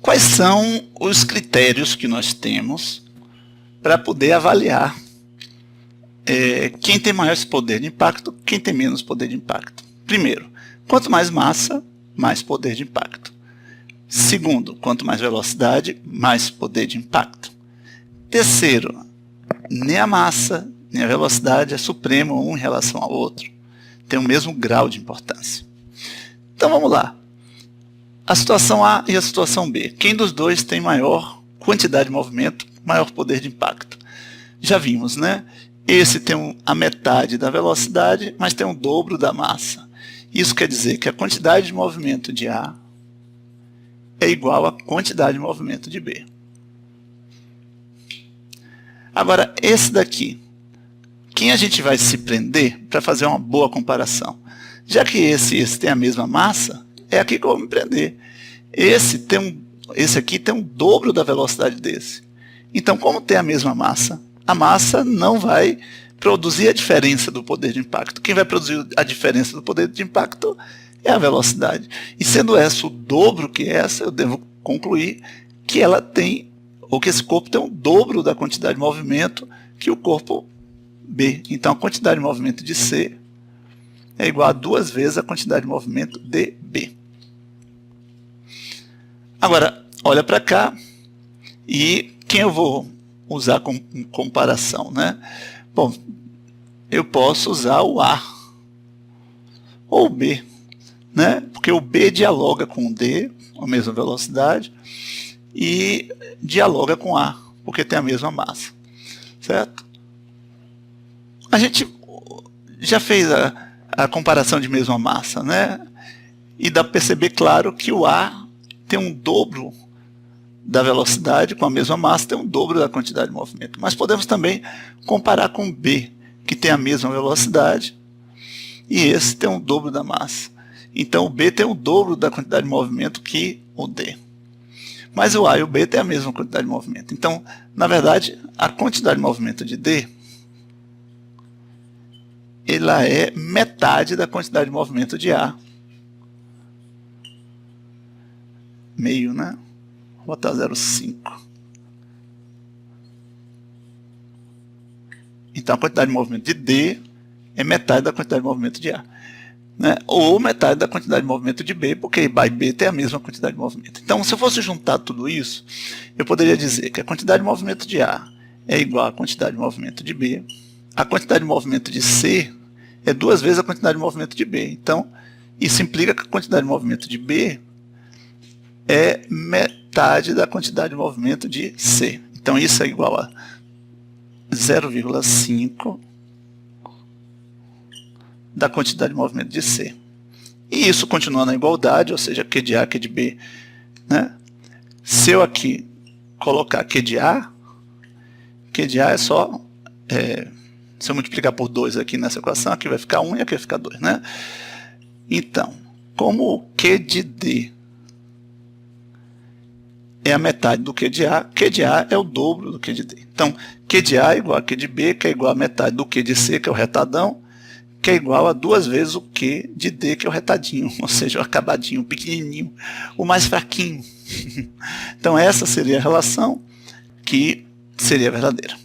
Quais são os critérios que nós temos para poder avaliar quem tem maior poder de impacto, quem tem menos poder de impacto? Primeiro, quanto mais massa, mais poder de impacto. Segundo, quanto mais velocidade, mais poder de impacto. Terceiro, nem a massa, nem a velocidade é supremo um em relação ao outro. Tem o mesmo grau de importância. Então vamos lá. A situação A e a situação B. Quem dos dois tem maior quantidade de movimento, maior poder de impacto? Já vimos, né? Esse tem a metade da velocidade, mas tem o dobro da massa. Isso quer dizer que a quantidade de movimento de A é igual à quantidade de movimento de B. Agora, esse daqui, quem a gente vai se prender para fazer uma boa comparação? Já que esse tem a mesma massa, é aqui que eu vou me prender. Esse aqui tem um dobro da velocidade desse. Então, como tem a mesma massa, a massa não vai produzir a diferença do poder de impacto. Quem vai produzir a diferença do poder de impacto é a velocidade. E sendo essa o dobro que essa, eu devo concluir que ela tem, ou que esse corpo tem um dobro da quantidade de movimento que o corpo B. Então, a quantidade de movimento de C é igual a 2 vezes a quantidade de movimento de B. Agora, olha para cá e quem eu vou usar como comparação, né? Bom, eu posso usar o A ou o B, né? Porque o B dialoga com o D, a mesma velocidade, e dialoga com A, porque tem a mesma massa, certo? A gente já fez a comparação de mesma massa, né? E dá para perceber, claro, que o A tem um dobro da velocidade, com a mesma massa, tem um dobro da quantidade de movimento. Mas podemos também comparar com B, que tem a mesma velocidade, e esse tem um dobro da massa. Então o B tem o dobro da quantidade de movimento que o D. Mas o A e o B têm a mesma quantidade de movimento. Então, na verdade, a quantidade de movimento de D ela é metade da quantidade de movimento de A. Meio, né? Vou botar 0,5. Então, a quantidade de movimento de D é metade da quantidade de movimento de A. Né? Ou metade da quantidade de movimento de B, porque A e B tem a mesma quantidade de movimento. Então, se eu fosse juntar tudo isso, eu poderia dizer que a quantidade de movimento de A é igual à quantidade de movimento de B. A quantidade de movimento de C é 2 vezes a quantidade de movimento de B. Então, isso implica que a quantidade de movimento de B é metade da quantidade de movimento de C. Então, isso é igual a 0,5 da quantidade de movimento de C. E isso continua na igualdade, ou seja, Q de A, Q de B. Né? Se eu aqui colocar Q de A é só... se eu multiplicar por 2 aqui nessa equação, aqui vai ficar 1 e aqui vai ficar 2. Né? Então, como o Q de D é a metade do Q de A é o dobro do Q de D. Então, Q de A é igual a Q de B, que é igual a metade do Q de C, que é o retadão, que é igual a 2 vezes o Q de D, que é o retadinho, ou seja, o acabadinho, o pequenininho, o mais fraquinho. Então, essa seria a relação que seria verdadeira.